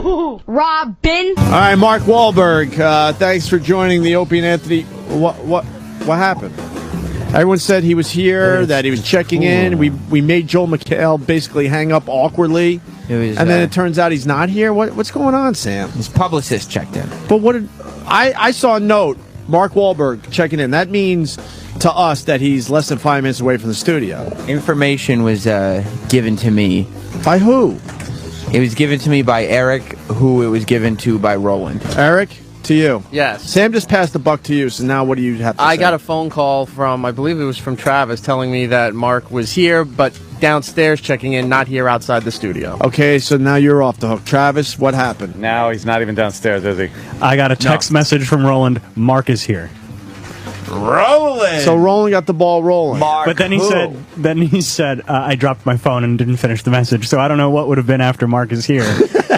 Robin. All right, Mark Wahlberg. Thanks for joining the Opie and Anthony. What happened? Everyone said he was here, that he was checking in. We made Joel McHale basically hang up awkwardly, and then it turns out he's not here. What's going on, Sam? His publicist checked in. But what did I saw a note? Mark Wahlberg checking in. That means to us that he's less than 5 minutes away from the studio. Information was given to me. By who? It was given to me by Eric, who it was given to by Roland. Eric, to you. Yes. Sam just passed the buck to you, so now what do you have to say? I got a phone call from, I believe it was from Travis, telling me that Mark was here, but downstairs checking in, not here outside the studio. Okay, so now you're off the hook. Travis, what happened? Now he's not even downstairs, is he? I got a text message from Roland. Mark is here. Roland! So Roland got the ball rolling. Mark But then he said, I dropped my phone and didn't finish the message. So I don't know what would have been after Mark is here.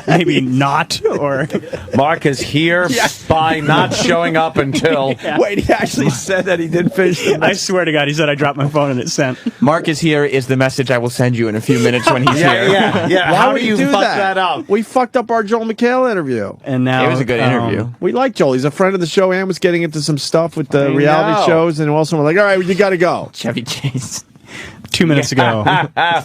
Maybe not, or Mark is here by not showing up until... Wait, he actually said that he didn't finish the I message. swear to God, he said I dropped my phone and it sent. Mark is here is the message I will send you in a few minutes when he's here. Yeah. Why How would do you do fuck that up? We fucked up our Joel McHale interview. And now It was a good interview. We like Joel. He's a friend of the show and was getting into some stuff with the I reality know. shows, and also we're like, all right, you got to go. Chevy Chase. 2 minutes ago,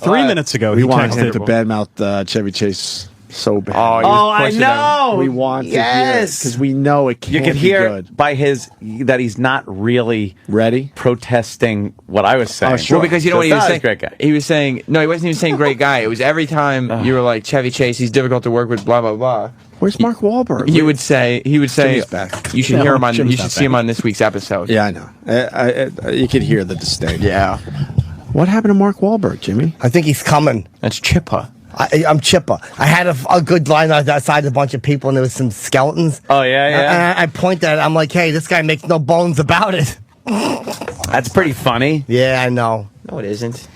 3 minutes ago, We he wanted him texted. to badmouth Chevy Chase so bad. Oh, I know. We want to hear Yes. because we know it can't You can be hear good. by that he's not really Ready? protesting what I was saying. Oh, sure. Well, because you know what he was saying? Great guy. He was saying, no, he wasn't even saying great guy. It was every time you were like, Chevy Chase, he's difficult to work with, blah, blah, blah. Where's Mark Wahlberg? He would say, Jimmy's back. you should hear him on, Jimmy's you should not see him back. on this week's episode. Yeah, I know. You can hear the disdain. Yeah. What happened to Mark Wahlberg, Jimmy? I think he's coming. That's Chippa. I'm Chipper. I had a good line outside a bunch of people, and there was some skeletons. Oh, yeah. And I point at it. I'm like, hey, this guy makes no bones about it. That's pretty funny. Yeah, I know. No, it isn't.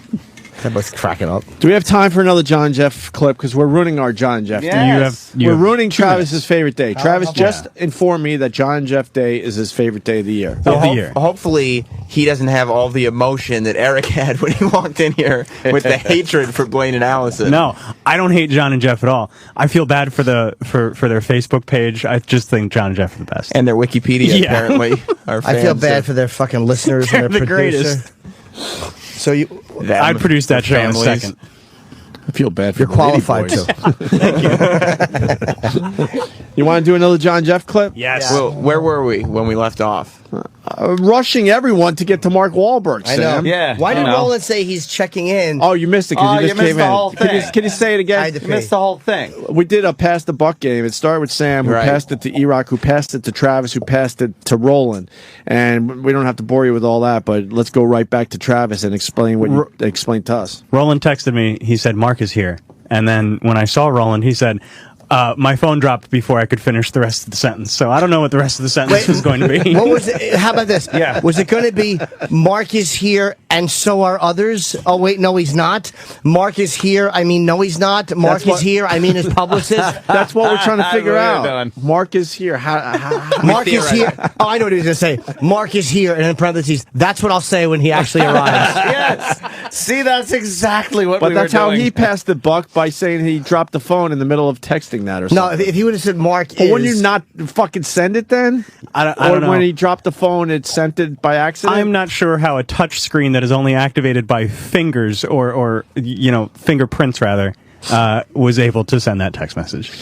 That was cracking up. Do we have time for another John Jeff clip? Because we're ruining our John Jeff Yeah. day. Yes. We're ruining Travis's favorite day. Travis how just informed me that John Jeff Day is his favorite day of the year. Of the year. Hopefully, he doesn't have all the emotion that Eric had when he walked in here with the hatred for Blaine and Allison. No, I don't hate John and Jeff at all. I feel bad for their Facebook page. I just think John and Jeff are the best. And their Wikipedia, Yeah. apparently. Are I feel fans bad of for their fucking listeners They're and their the producer. greatest. So you, them, I'd produce that show in a families. second. I feel bad for you're the Lady qualified Boys. to. You want to do another John Jeff clip? Yes. Well, where were we when we left off? Rushing everyone to get to Mark Wahlberg, I know. Sam. Yeah. Why did I know. Roland say he's checking in? Oh, you missed it because Oh, you just you missed came the in. whole thing. Can you say it again? I had to You missed the whole thing. We did a pass the buck game. It started with Sam, who Right. passed it to E-Rock, who passed it to Travis, who passed it to Roland. And we don't have to bore you with all that, but let's go right back to Travis and explain what you explained to us. Roland texted me. He said, Mark is here. And then when I saw Roland, he said, my phone dropped before I could finish the rest of the sentence. So I don't know what the rest of the sentence was going to be. What was it? How about this? Yeah. Was it going to be Mark is here and so are others? Oh, wait, no, he's not. Mark is here. I mean, no, he's not. Mark is here. I mean, his publicist. That's what we're trying to figure Well out. done. Mark is here. How Mark is here. Oh, I know what he was going to say. Mark is here, and in parentheses, that's what I'll say when he actually arrives. Yes. See, that's exactly what but we that's were how doing. he passed the buck, by saying he dropped the phone in the middle of texting that or No, something. if he would have said Mark But is. wouldn't you not fucking send it then? I don't Or know. when he dropped the phone, it sent it by accident? I'm not sure how a touch screen that is only activated by fingers or fingerprints rather was able to send that text message.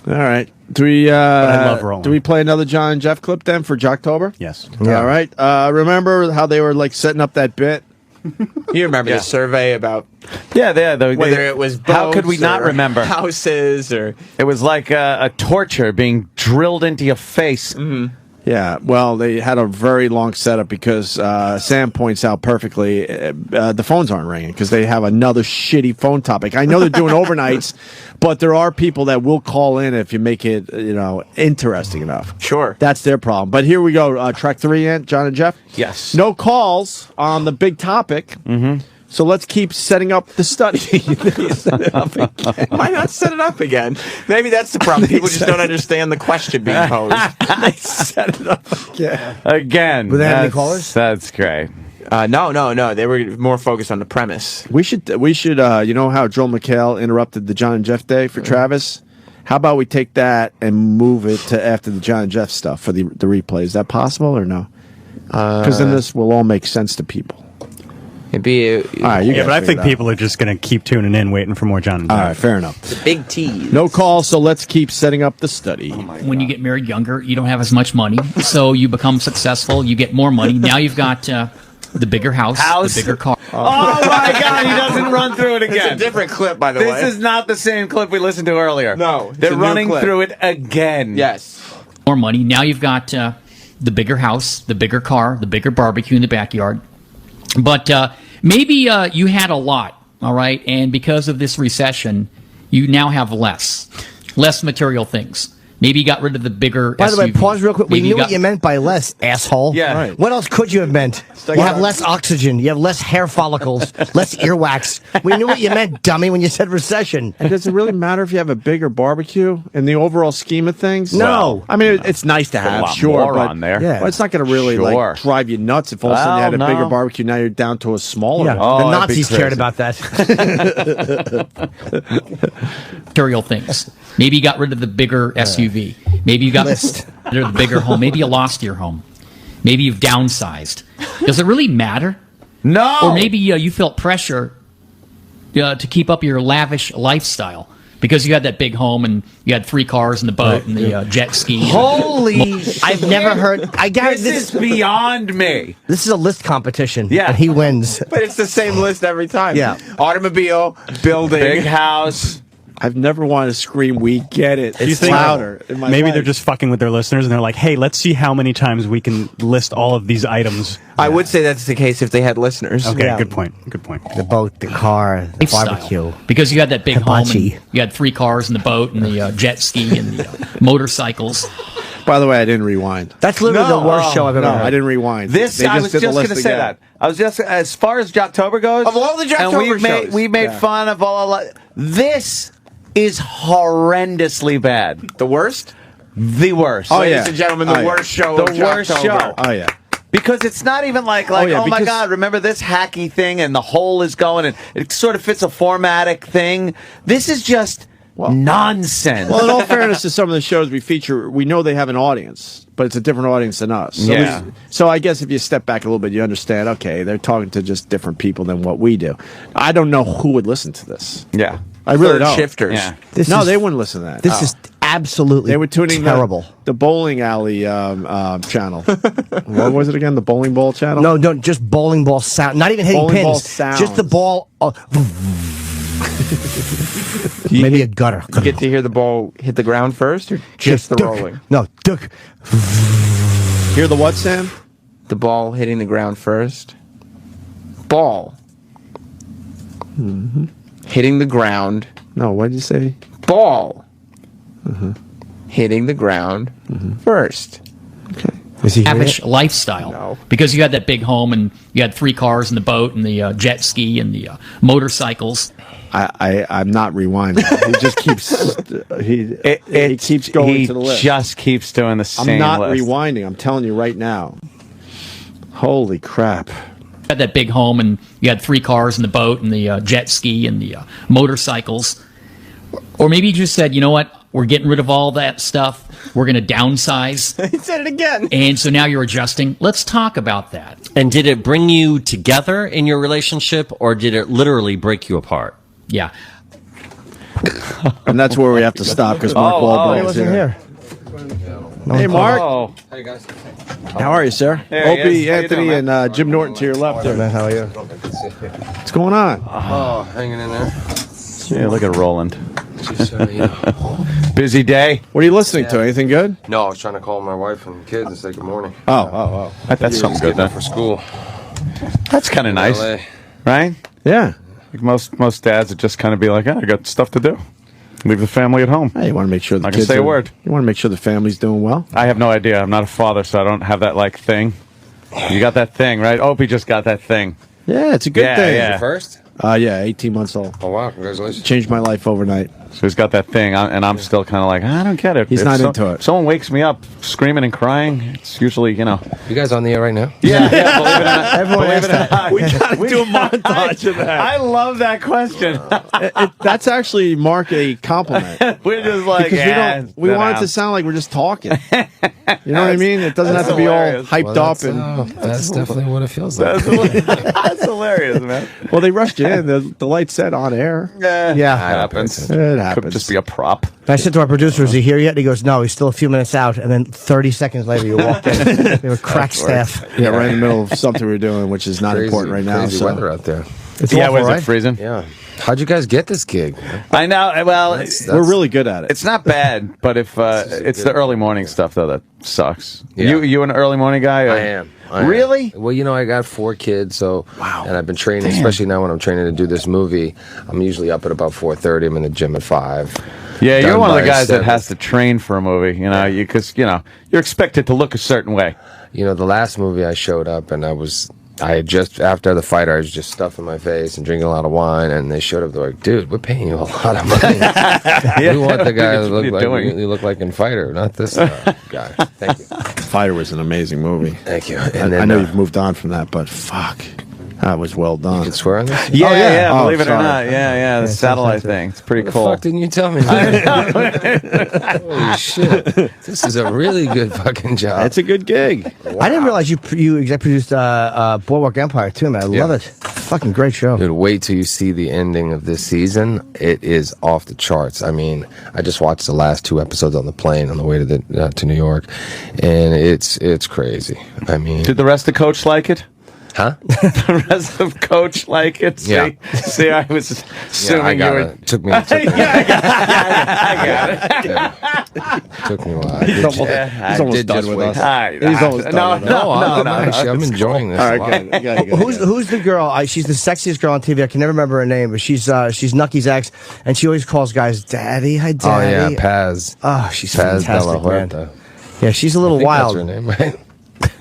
All right. Do we I love Roland. do we play another John and Jeff clip then for Jocktober? Yes. Yeah. All right. Remember how they were like setting up that bit? You remember Yeah. the survey about Yeah, whether it was How could we boats not or remember? houses or It was like a torture being drilled into your face. Yeah. Well, they had a very long setup because Sam points out perfectly the phones aren't ringing because they have another shitty phone topic. I know they're doing overnights, but there are people that will call in if you make it interesting enough. Sure. That's their problem. But here we go. Track 3, John and Jeff. Yes. No calls on the big topic. Mm-hmm. So let's keep setting up the study. Set it up again. Why not set it up again? Maybe that's the problem. People just don't understand the question being posed. I set it up again. Again. Were there any that's- callers? That's great. No. They were more focused on the premise. We should. You know how Joel McHale interrupted the John and Jeff Day for Travis, How about we take that and move it to after the John and Jeff stuff for the replay? Is that possible or no? Because then this will all make sense to people. It'd be All right, you Yeah, guys but I figure think it out. people are just going to keep tuning in, waiting for more John and Jeff. All right, fair enough. the big tease. No call, so let's keep setting up the study. When you get married younger, you don't have as much money, so you become successful. You get more money. Now you've got the bigger house, the bigger car. Oh my God, he doesn't run through it It's a again. different clip, by the way. This is not the same clip we listened to earlier. No, it's a they're new running clip. through it again. Yes. More money. Now you've got the bigger house, the bigger car, the bigger barbecue in the backyard. But maybe you had a lot, all right, and because of this recession, you now have less material things. Maybe you got rid of the bigger By the way, SUV. pause real quick. We Maybe knew got- what you meant by less, asshole. Yeah. Right. What else could you have meant? You have less oxygen. You have less hair follicles, less earwax. We knew what you meant, dummy, when you said recession. And does it really matter if you have a bigger barbecue in the overall scheme of things? No. I mean, it's nice to have, lot sure, more but on there. Yeah. but it's not going to really Sure. like drive you nuts if all of a sudden you had a Well, bigger no. barbecue. Now you're down to a smaller Yeah, one. Oh, the that'd be Nazis crazy. cared about that. material things. Maybe you got rid of the bigger SUV. Maybe you got rid of the bigger home. Maybe you lost your home. Maybe you've downsized. Does it really matter? No. Or maybe you felt pressure to keep up your lavish lifestyle because you had that big home and you had 3 cars and the boat and the jet ski. Holy! I've never heard. I guarantee This is beyond me. This is a list competition. Yeah. and he wins. But it's the same list every time. Yeah. Automobile, building. Big house. I've never wanted to scream, "We get it." It's think- louder. In my Maybe life. they're just fucking with their listeners, and they're like, "Hey, let's see how many times we can list all of these items." I would say that's the case if they had listeners. Okay, Yeah. good point. Good point. The boat, the car, the Lifestyle. barbecue. Because you had that big home and Hibachi. you had 3 cars and the boat and the jet ski and the motorcycles. By the way, I didn't rewind. That's literally No, the worst show I've ever No, heard. I didn't rewind. This They I was did the just list going to say again. that. I was just as far as Jocktober goes. Of all the and Jocktober shows. we made fun of all. This is horrendously bad. The worst? The worst. Oh, Ladies yeah. and gentlemen, Oh, the yeah. worst show The of worst Jocktober. show. Oh yeah. Because it's not even like Oh, yeah, oh my because- God, remember this hacky thing and the hole is going and it sort of fits a formatic thing. This is just nonsense. Well, in all fairness to some of the shows we feature, we know they have an audience, but it's a different audience than us. So, Yeah. so I guess if you step back a little bit, you understand, okay, they're talking to just different people than what we do. I don't know who would listen to this. yeah. I really Third don't. shifters. Yeah. This No, is- they wouldn't listen to that. This is absolutely They were tuning terrible. the bowling alley channel. What was it again? The bowling ball channel? No, no, just bowling ball sound. Not even hitting Bowling ball pins. sounds. Just the ball. Maybe a gutter. You get to hear the ball hit the ground first or just the duck. rolling? No, duck. Hear the what, Sam? The ball hitting the ground first. Ball. Hitting the ground. No, what did you say? Ball. Hitting the ground first. Is he hearing Lavish it? lifestyle. No. Because you had that big home and you had 3 cars and the boat and the jet ski and the motorcycles. I'm not rewinding. He just keeps he keeps going He to the list. just keeps doing the same I'm not list. rewinding. I'm telling you right now. Holy crap. You had that big home and you had 3 cars and the boat and the jet ski and the motorcycles. Or maybe you just said, you know what? We're getting rid of all that stuff. We're going to downsize. He said it again. And so now you're adjusting. Let's talk about that. And did it bring you together in your relationship, or did it literally break you apart? Yeah. And that's where we have to stop because Mark Wahlberg He is wasn't here. here. Hey, Mark. Oh, How are you, sir? There he Opie, is. How you Anthony, doing, and Jim Norton to your left there. Man, how are you? What's going on? Oh, hanging in there. yeah, look at Roland. Just, Busy day. What are you listening to? Anything good? No, I was trying to call my wife and kids and say good morning. Oh. That's something good, Getting up then. for school. That's kind of nice, LA. right? Yeah. Like most dads would just kind of be like, I got stuff to do. Leave the family at home. Hey, you want to make sure the Not gonna kids say a are- word. You want to make sure the family's doing well. I have no idea. I'm not a father, so I don't have that like thing. You got that thing, right? Opie just got that thing. Yeah, it's a good Yeah, thing. yeah. First? Yeah, 18 months old. Oh, wow. Congratulations. Changed my life overnight. So he's got that thing, and I'm still kind of like, I don't get it. He's not into it. If someone wakes me up screaming and crying, it's usually, You guys on the air right now? Yeah, believe it or not. Everyone asked that. We gotta do a montage of that. I love that question. That's actually, Mark, a compliment. We're just like, Because we want it to sound like we're just talking. You know what I mean? It doesn't have to be all hilarious. hyped up. And That's definitely what it feels like. That's hilarious, man. well, they rushed you in. The light said on air. Yeah. Happens. It happens. Could just be a prop. I said to our producer, "Is he here yet?" And he goes, "No, he's still a few minutes out." And then 30 seconds later, you walked in. They were crack staff. Yeah, right in the middle of something we're doing, which is not important right now. Crazy So. weather out there. It's Yeah, awful, was right? it freezing? Yeah. How'd you guys get this gig? I know. Well, We're really good at it. it's not bad, but if it's the early morning stuff though that sucks. Yeah. You an early morning guy? Or? I am. Really? Well, I got 4 kids, so and I've been training, especially now when I'm training to do this movie. I'm usually up at about 4:30. I'm in the gym at 5. Yeah, you're Done one of the by guys that 7. has to train for a movie. Because you're expected to look a certain way. The last movie I showed up and I had just, after the fight, I was just stuffing my face and drinking a lot of wine, and they showed up, they're like, dude, we're paying you a lot of money. We want the guy that you look like in Fighter, not this guy. Thank you. Fighter was an amazing movie. Thank you. And I know you've moved on from that, but fuck. That was well done. You can swear on this? Yeah, Oh, believe it or sorry. not. Yeah, the satellite thing. It's pretty What cool. the fuck didn't you tell me? Holy shit. This is a really good fucking job. It's a good gig. I didn't realize you exec produced Boardwalk Empire too, man. I love it. Fucking great show. Dude, wait till you see the ending of this season. It is off the charts. I mean, I just watched the last 2 episodes on the plane on the way to New York, and it's crazy. I mean, Did the rest of Coach like it? huh? The rest of Coach like it? Yeah. See, I was assuming you were. Took me. I got it. Took me a while. He's almost done with us. He's almost done with us. I'm enjoying this. All a right, lot. good. Who's the girl? She's the sexiest girl on TV. I can never remember her name, but she's Nucky's ex, and she always calls guys daddy. Hi, Oh daddy. yeah, Paz. Oh, she's Paz de la fantastic, man. Huerta. Yeah, she's a little I think wild. That's her name, right?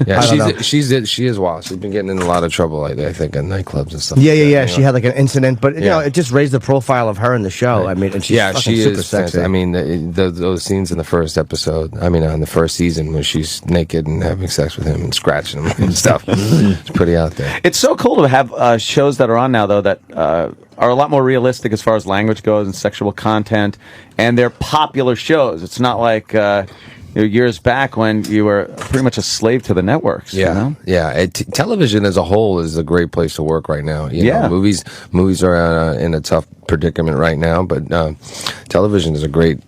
Yeah, I don't know. she is wild. She's been getting in a lot of trouble lately, I think, at nightclubs and stuff. Yeah. like that, She had like an incident, but you know, Yeah. it just raised the profile of her in the show. I mean, and she's fucking she super is sexy. fantastic. I mean, those scenes in the first episode, on the first season, where she's naked and having sex with him and scratching him and stuff. It's pretty out there. It's so cool to have shows that are on now, though, that are a lot more realistic as far as language goes and sexual content, and they're popular shows. It's not like years back when you were pretty much a slave to the networks. Yeah, you know? yeah. Television as a whole is a great place to work right now. You know, movies are in a tough predicament right now, but television is a great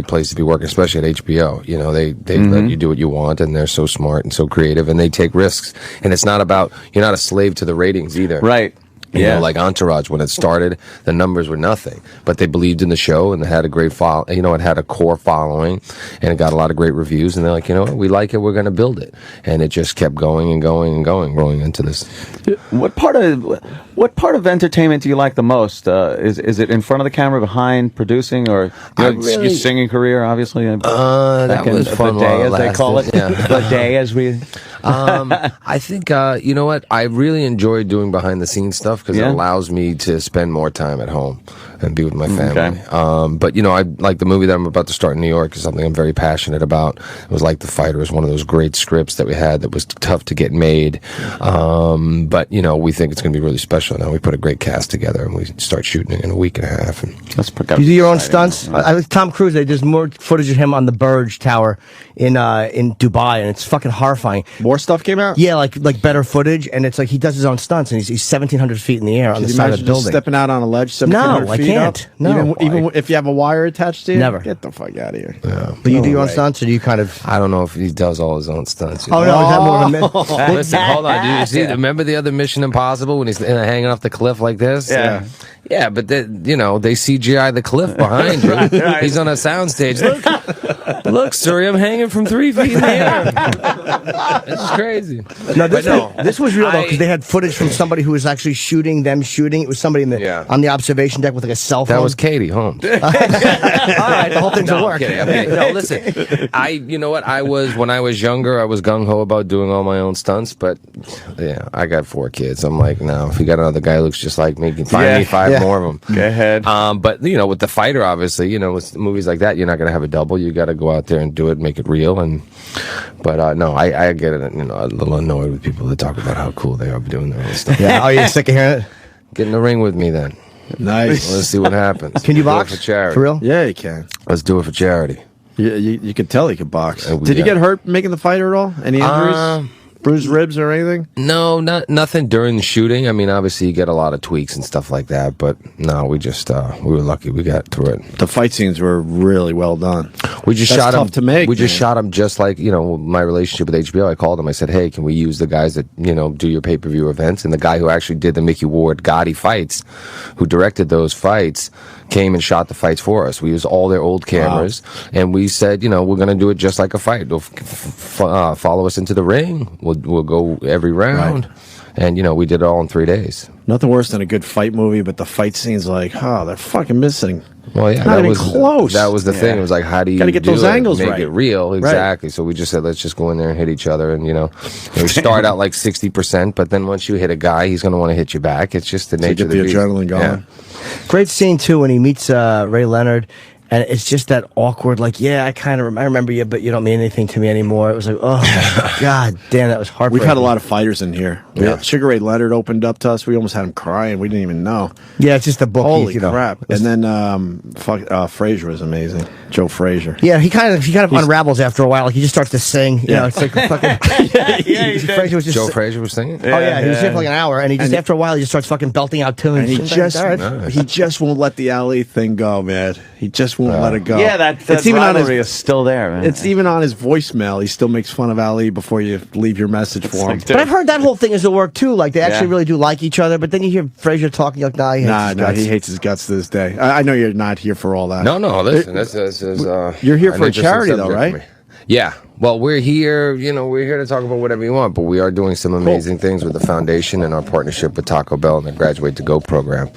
place to be working, especially at HBO. You know, they let you do what you want, and they're so smart and so creative, and they take risks. And it's not about, you're not a slave to the ratings either. Right. You know, like Entourage, when it started, the numbers were nothing, but they believed in the show, and it had a great it had a core following, and it got a lot of great reviews, and they're like, we like it, we're going to build it, and it just kept going and going and going, growing into this. What part of entertainment do you like the most? Is it in front of the camera, behind, producing, or your singing career? Obviously, that was fun. The day, as they call it, the day, as we. I think you know what? I really enjoy doing behind the scenes stuff because it allows me to spend more time at home and be with my family. Okay. But I like the movie that I'm about to start in New York is something I'm very passionate about. It was like The Fighter. It was one of those great scripts that we had that was tough to get made. But we think it's going to be really special now. We put a great cast together and we start shooting it in a week and a half. And you do your own stunts? Tom Cruise, there's more footage of him on the Burj Tower in Dubai, and it's fucking horrifying. More stuff came out? Yeah, like better footage, and it's like he does his own stunts, and he's 1,700 feet in the air on the side of the building. Stepping out on a ledge 1,700 No, I feet can't. up? No. Even if you have a wire attached to you? Never. Get the fuck out of here. Yeah. But you do your own stunts, or do you kind of... I don't know if he does all his own stunts. Oh, no, is that more of a myth? Listen, hold on. Do you see? Remember the other Mission Impossible when he's hanging off the cliff like this? Yeah. Yeah, but they CGI the cliff behind you. Right. He's on a soundstage. Look, Suri, I'm hanging from 3 feet in the air. This is crazy. No, this was real though, because they had footage from somebody who was actually shooting them shooting. It was somebody on the observation deck with like a cell phone. That was Katie Holmes. All right, the whole thing's a work. I'm kidding. No, listen. You know what? When I was younger, I was gung ho about doing all my own stunts, but I got 4 kids. I'm like, no, if you got another guy who looks just like me, find me 5 more of them. Go ahead. But with the fighter, obviously, with movies like that, you're not going to have a double. You got to go out there and do it, make it real. But no, I get it. A little annoyed with people that talk about how cool they are doing their own stuff. Yeah. Are you sick of hearing it? Get in the ring with me then. Nice. Let's see what happens. Can you Do it box for charity? For real? Yeah, you can. Let's do it for charity. You could tell he could box. And we Did he got- get hurt making the fight at all? Any injuries? Bruised ribs or anything? No, nothing during the shooting. I mean, obviously you get a lot of tweaks and stuff like that, but no, we just we were lucky we got through it. The fight scenes were really well done. We just That's shot tough him to make. We just man. shot him just like my relationship with HBO. I called him. I said, "Hey, can we use the guys that do your pay-per-view events?" And the guy who actually did the Mickey Ward Gotti fights, who directed those fights, came and shot the fights for us. We used all their old cameras, and we said, we're going to do it just like a fight. Follow us into the ring. We'll go every round, and we did it all in 3 days. Nothing worse than a good fight movie, but the fight scenes they're fucking missing. Well, yeah, Not that even was close. That was the thing. It was like, how do you Gotta get do those it, angles make right. it real? Exactly. So we just said, let's just go in there and hit each other, and we start out like 60%, but then once you hit a guy, he's going to want to hit you back. It's just the nature get of the the adrenaline going. Yeah. Great scene too when he meets Ray Leonard, and it's just that awkward. Like, yeah, I remember you, but you don't mean anything to me anymore. It was like, oh god damn, that was heartbreaking. We've had a lot of fighters in here. Sugar Ray Leonard opened up to us. We almost had him crying. We didn't even know. Yeah, it's just the book. Holy crap! And then Frazier was amazing. Joe Frazier. Yeah, he kind of unravels after a while. Like he just starts to sing. It's like fucking. Frazier was just. Joe Frazier was singing. Oh yeah, he was here for like an hour, and he just after a while he just starts fucking belting out tunes. And he just won't let the Ali thing go, man. He just won't let it go. Yeah, that rivalry is still there, man. It's even on his voicemail. He still makes fun of Ali before you leave your message for him. But I've heard that whole thing is at work too. Like they actually really do like each other. But then you hear Frazier talking like, nah, he hates his guts to this day. I know you're not here for all that. No, listen, this is you're here an for a interesting charity, though, subject right? for me. Yeah. Well, we're here, we're here to talk about whatever you want, but we are doing some amazing things with the foundation and our partnership with Taco Bell and the Graduate to Go program.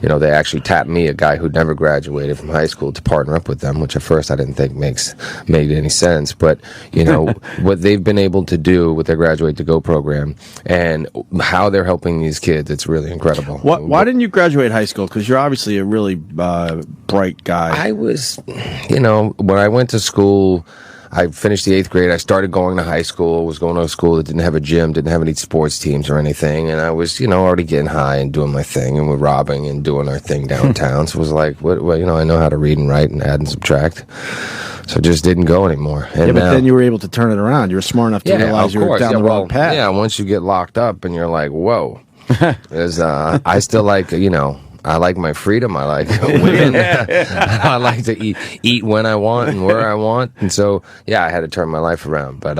They actually tapped me, a guy who never graduated from high school, to partner up with them, which at first I didn't think made any sense. But, what they've been able to do with their Graduate to Go program and how they're helping these kids, it's really incredible. Why didn't you graduate high school? Because you're obviously a really bright guy. I was, when I went to school, I finished the 8th grade. I started going to high school. Was going to a school that didn't have a gym, didn't have any sports teams or anything. And I was, already getting high and doing my thing, and we're robbing and doing our thing downtown. So it was like, I know how to read and write and add and subtract. So it just didn't go anymore. And but then you were able to turn it around. You were smart enough to realize you were down the wrong path. Yeah, once you get locked up and you're like, whoa. I still like, I like my freedom. I like women. I like to eat when I want and where I want. And so, I had to turn my life around. But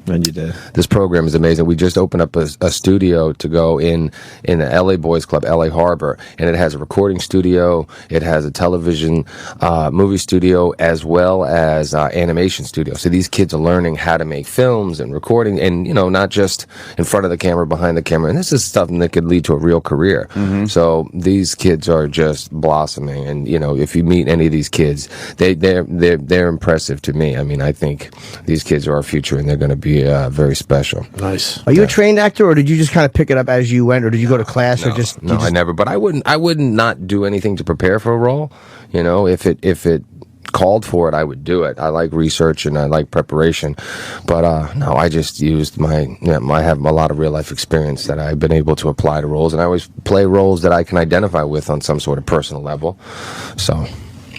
And you did. This program is amazing. We just opened up a studio to go in the LA Boys Club, LA Harbor, and it has a recording studio. It has a television, movie studio, as well as animation studio. So these kids are learning how to make films and recording, and not just in front of the camera, behind the camera. And this is stuff that could lead to a real career. Mm-hmm. So these kids are just blossoming. And if you meet any of these kids, they're impressive to me. I mean, I think these kids are our future, and they're going to be very special. Nice. Are you a trained actor, or did you just kind of pick it up as you went, or did you go to class, or just? No, I never. But I wouldn't not do anything to prepare for a role. If it called for it, I would do it. I like research and I like preparation. But no, I just used I have a lot of real life experience that I've been able to apply to roles, and I always play roles that I can identify with on some sort of personal level. So.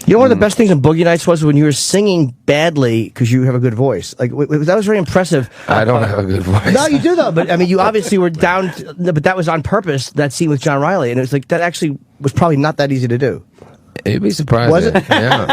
One of the best things in Boogie Nights was when you were singing badly because you have a good voice. Like that was very impressive. I don't have a good voice. No, you do though. But I mean, you obviously were down. But that was on purpose. That scene with John Riley, and it was like that actually was probably not that easy to do. You'd be surprised. Was it? Yeah.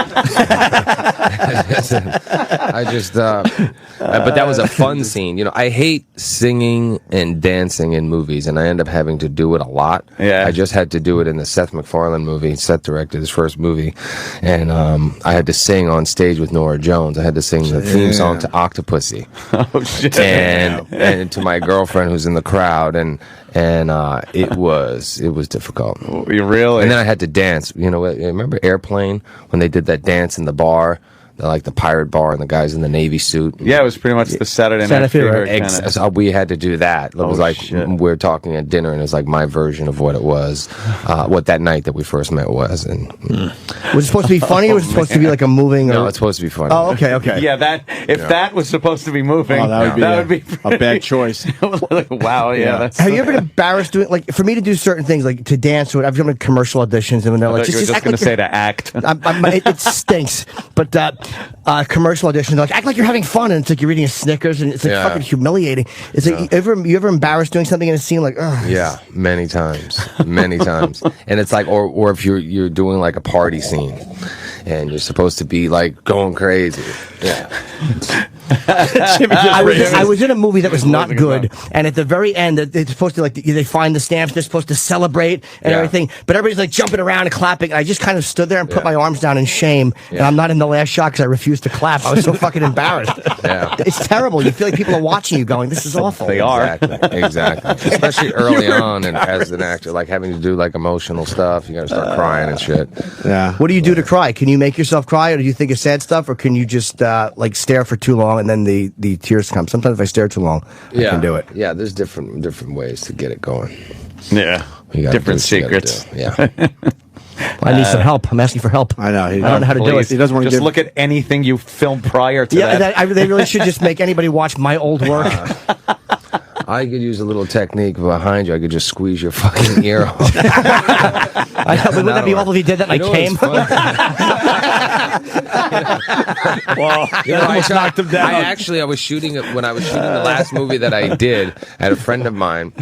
I just, but that was a fun scene. I hate singing and dancing in movies, and I end up having to do it a lot. Yeah. I just had to do it in the Seth MacFarlane movie. Seth directed his first movie, and I had to sing on stage with Norah Jones. I had to sing the theme song to Octopussy. Oh shit! And to my girlfriend who's in the crowd, and it was difficult. You really? And then I had to dance. Remember Airplane when they did that dance in the bar? like the pirate bar and the guys in the Navy suit. Yeah, it was pretty much the Saturday Night Fever. So we had to do that. It was like shit. we were talking at dinner, and it was like my version of what it was, what that night that we first met was. And was it supposed to be funny, or was it supposed to be like a moving? no, or... it's supposed to be funny. Oh, okay. Yeah, that was supposed to be moving. Oh, that would be a bad choice. Like, wow, that's. Have you ever been embarrassed doing, like, for me to do certain things, like to dance? Or I've done commercial auditions, and when they're like, you were just going to say to act. It stinks. But commercial auditions, like, act like you're having fun, and it's like you're eating a Snickers, and it's like fucking humiliating. It's like, you ever embarrassed doing something in a scene, like, ugh. Yeah, many times, and it's like, or if you're doing like a party scene, and you're supposed to be like going crazy. Yeah. I was in a movie that was not good, and at the very end, they're supposed to, like, they find the stamps, they're supposed to celebrate and everything, but everybody's like jumping around and clapping. And I just kind of stood there and put my arms down in shame, and I'm not in the last shot because I refused to clap. I was so fucking embarrassed. Yeah. It's terrible. You feel like people are watching you, going, "This is awful." They are. Exactly. Especially early on, and as an actor, like having to do like emotional stuff, you gotta start crying and shit. Yeah. What do you do to cry? Can you make yourself cry, or do you think of sad stuff, or can you just like stare for too long and then the tears come? Sometimes if I stare too long, I can do it. Yeah, there's different ways to get it going. Yeah. Different secrets. Yeah. I need some help. I'm asking for help. I know. I don't know how to do it. He doesn't want to just look at anything you filmed prior to that. They really should just make anybody watch my old work. I could use a little technique behind you. I could just squeeze your fucking ear off. I know, but wouldn't that be awful if you did that and I came? Well, I was shooting it when I was shooting the last movie that I did. I had a friend of mine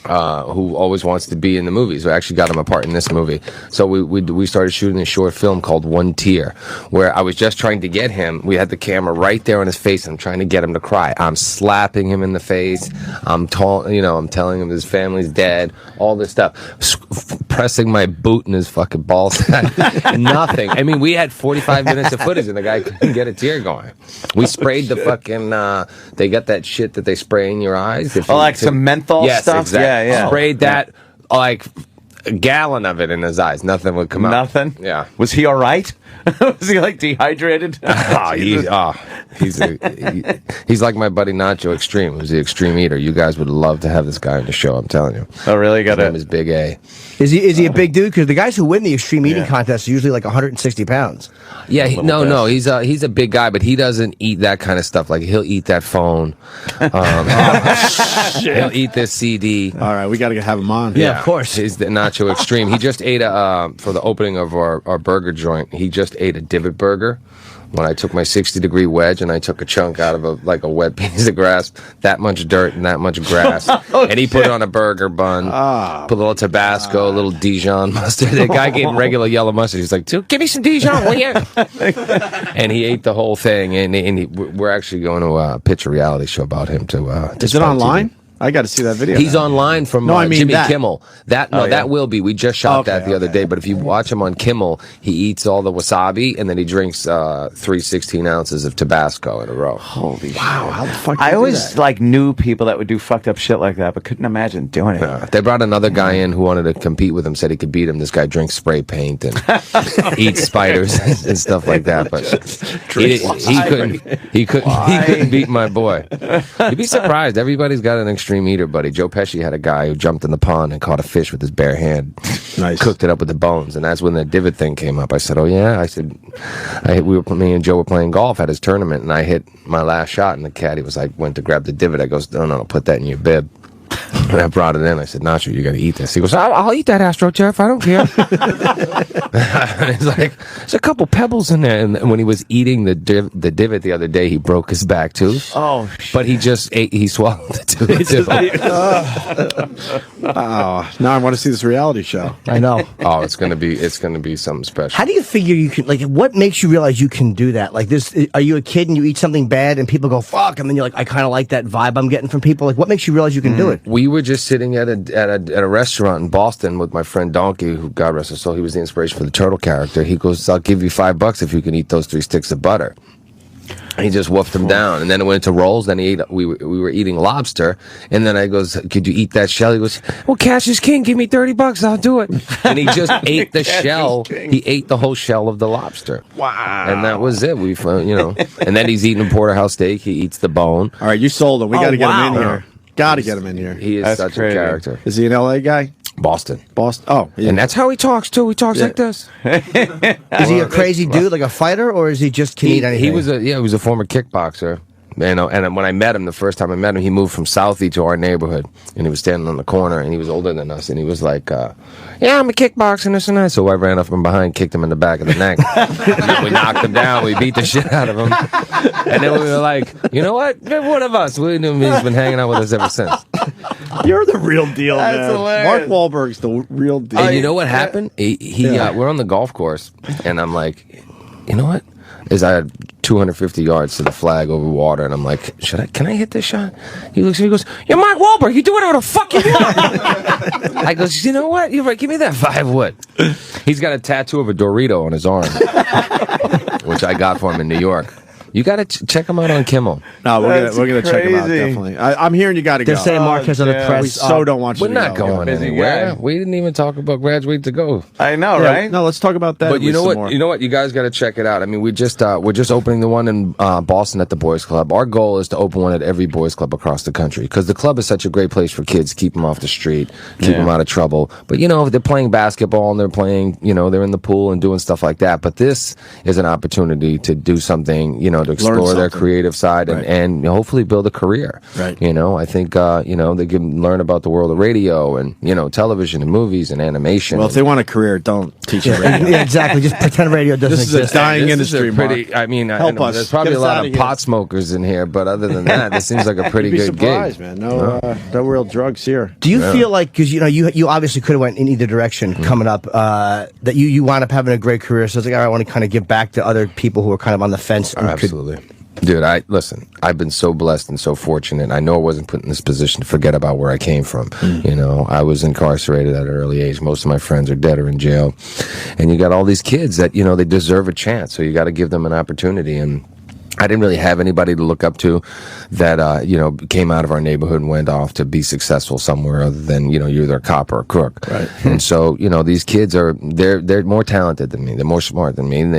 who always wants to be in the movies. So I actually got him a part in this movie. So we started shooting a short film called One Tear, where I was just trying to get him. We had the camera right there on his face, and I'm trying to get him to cry. I'm slapping him in the face. I'm telling him his family's dead. All this stuff. Pressing my boot in his fucking ball sack. Nothing. I mean, we had 45 minutes of footage, and the guy couldn't get a tear going. We sprayed the fucking. They got that shit that they spray in your eyes. Some menthol stuff. Exactly. Yeah. Sprayed that like a gallon of it in his eyes. Nothing would come out. Nothing. Yeah. Was he all right? Was he like dehydrated? He's like my buddy Nacho Extreme, who's the extreme eater. You guys would love to have this guy on the show. I'm telling you. Oh, really? His name is Big A. Is he a big dude? Because the guys who win the extreme eating contest are usually like 160 pounds. Yeah, he's a big guy, but he doesn't eat that kind of stuff. Like he'll eat that phone. He'll eat this CD. All right, we got to have him on. Yeah, of course. He's the Nacho Extreme. He just ate for the opening of our burger joint. He just ate a divot burger. When I took my 60-degree wedge and I took a chunk out of a wet piece of grass, that much dirt and that much grass, and he put it on a burger bun, put a little Tabasco, a little Dijon mustard. The guy gave him regular yellow mustard. He's like, "Give me some Dijon, will you?" And he ate the whole thing. And we're actually going to pitch a reality show about him to. Is it online? I got to see that video. He's online from Jimmy Kimmel. That will be. We just shot that the other day. But if you watch him on Kimmel, he eats all the wasabi and then he drinks 3 ounces of Tabasco in a row. Holy wow! How the fuck? I always knew people that would do fucked up shit like that, but couldn't imagine doing it. They brought another guy in who wanted to compete with him. Said he could beat him. This guy drinks spray paint and eats spiders and stuff like that. But he couldn't beat my boy. You'd be surprised. Everybody's got an extreme eater, buddy. Joe Pesci had a guy who jumped in the pond and caught a fish with his bare hand. Nice. Cooked it up with the bones, and that's when the divot thing came up. I said, "Oh yeah." I said, "Me and Joe were playing golf at his tournament, and I hit my last shot, and the caddy was like, went to grab the divot. I goes, no, put that in your bib." And I brought it in. I said, "Nacho, you got to eat this." He goes, I'll eat that AstroTurf. I don't care." And he's like, "There's a couple pebbles in there." And when he was eating the divot the other day, he broke his back tooth. Oh, but he just ate. He swallowed the tooth. Now I want to see this reality show. I know. Oh, it's gonna be something special. How do you figure you can, like, what makes you realize you can do that? Like this, are you a kid and you eat something bad and people go, "Fuck," and then you're like, "I kind of like that vibe I'm getting from people." Like, what makes you realize you can do it? We were just sitting at a restaurant in Boston with my friend Donkey, who, God rest his soul, he was the inspiration for the turtle character. He goes, "I'll give you $5 if you can eat those 3 sticks of butter." He just woofed him down, and then it went into rolls. Then we were eating lobster, and then I goes, "Could you eat that shell?" He goes, "Well, cash is king. Give me $30, I'll do it." And he just ate the shell. He ate the whole shell of the lobster. Wow! And that was it. And then he's eating a porterhouse steak. He eats the bone. All right, you sold him. We got to get him in here. Got to get him in here. He is such a character. Is he an LA guy? Boston. Oh, yeah. And that's how he talks too. He talks like this. Is he a crazy dude, like a fighter, or is he just can eat anything? He was a former kickboxer. And when I met him, the first time I met him, he moved from Southie to our neighborhood, and he was standing on the corner, and he was older than us, and he was like, "Yeah, I'm a kickboxer and this and that." So I ran up from behind, kicked him in the back of the neck. We knocked him down. We beat the shit out of him, and then we were like, "You know what? One of us." He's been hanging out with us ever since. You're the real deal, That's man. hilarious. Mark Wahlberg's the real deal. And you know what happened? We're on the golf course, and I'm like, you know what? I had 250 yards to the flag over water, and I'm like, can I hit this shot? He looks at me, he goes, "You're Mark Wahlberg, you do whatever the fuck you want." I goes, "You know what? You're right, give me that 5-wood." He's got a tattoo of a Dorito on his arm, which I got for him in New York. You got to check him out on Kimmel. No, we're gonna check him out, crazy. definitely. I'm hearing you got to go. They're saying Mark has other yeah. press. We so don't want you We're to not go. going busy anywhere. guy. We didn't even talk about Graduate to Go. I know, Yeah, right? No, let's talk about that. But you with know some what? more. You know what? You guys got to check it out. I mean, we're just opening the one in Boston at the Boys Club. Our goal is to open one at every Boys Club across the country because the club is such a great place for kids. Keep them off the street, keep them out of trouble. But if they're playing basketball and they're playing, they're in the pool and doing stuff like that. But this is an opportunity to do something, to explore their creative side and hopefully build a career. Right. I think they can learn about the world of radio and television and movies and animation. Well, if they want a career, don't teach them radio. Yeah, exactly. Just pretend radio doesn't This is a exist. dying This is a industry, pretty, Mark. I mean, Help us. there's probably Get a us lot outta of here. pot smokers in here, but other than that, this seems like a pretty You'd be good surprised, gig. man. No real drugs here. Do you feel like, because you obviously could have went in either direction coming up, that you wound up having a great career, so it's like, all right, I want to kind of give back to other people who are kind of on the fence. And Absolutely. Dude, listen, I've been so blessed and so fortunate. I know I wasn't put in this position to forget about where I came from. I was incarcerated at an early age. Most of my friends are dead or in jail. And you got all these kids that, they deserve a chance. So you got to give them an opportunity. And I didn't really have anybody to look up to that, came out of our neighborhood and went off to be successful somewhere other than, you're either a cop or a crook. Right. And so, these kids they're more talented than me. They're more smart than me. And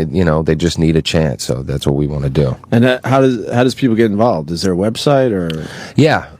they just need a chance. So that's what we want to do. And how does people get involved? Is there a website or? Yeah.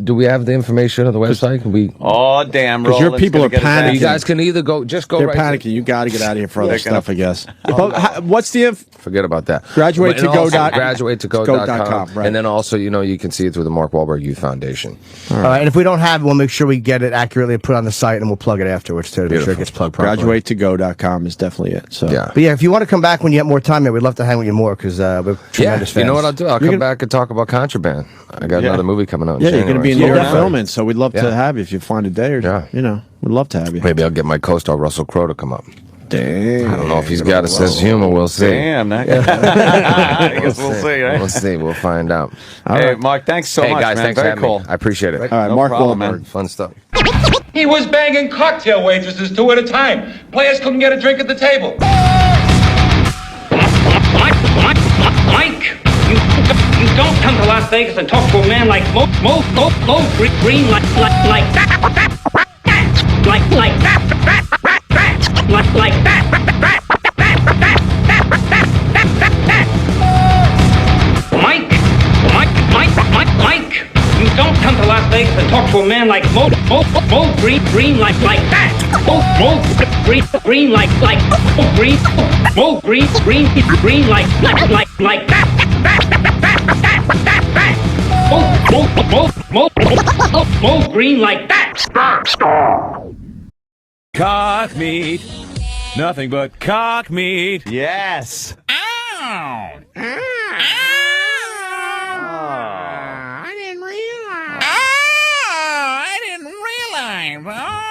Do we have the information on the website? Can we? Oh, damn. Because your Roland's people gonna are get us out. panicking. You guys can either go They're right panicking. You got to get out of here for other They're stuff, I guess. Oh, What's the Forget about that. Graduate2go Graduate2go.com. right. And then also, you can see it through the Mark Wahlberg Youth Foundation. All right, and if we don't have it, we'll make sure we get it accurately put on the site, and well plug it afterwards to make sure it gets plugged properly. Graduate2go.com is definitely it. So Yeah. But yeah, if you want to come back when you have more time, we'd love to hang with you more because we're tremendous fans. You know what I'll do? I'll come back and talk about Contraband. I got another movie coming out in Yeah, you're January. going to be in So- New York filming, so we'd love to have you if you find a day or Yeah. we'd love to have you. Maybe I'll get my co-star Russell Crowe to come up. Damn. I don't know if he's got a sense of humor. We'll see. Damn. I guess we'll see, right? We'll see. We'll find out. Hey, Mark, thanks so much, guys, man. thanks for Very having cool. me. I appreciate it. All right, No Mark problem, Wahlberg. man. Fun stuff. He was banging cocktail waitresses 2 at a time. Players couldn't get a drink at the table. Mike, you don't come to Las Vegas and talk to a man like Mo Green like that. Like that. Mike, you don't come to Las Vegas and talk to a man like Mo Green like that. Mo Green like Mo Green like that. Mo Green like that. Cock meat. Nothing but cock meat. Yes. Ow! I didn't realize. Oh, I didn't realize. Oh.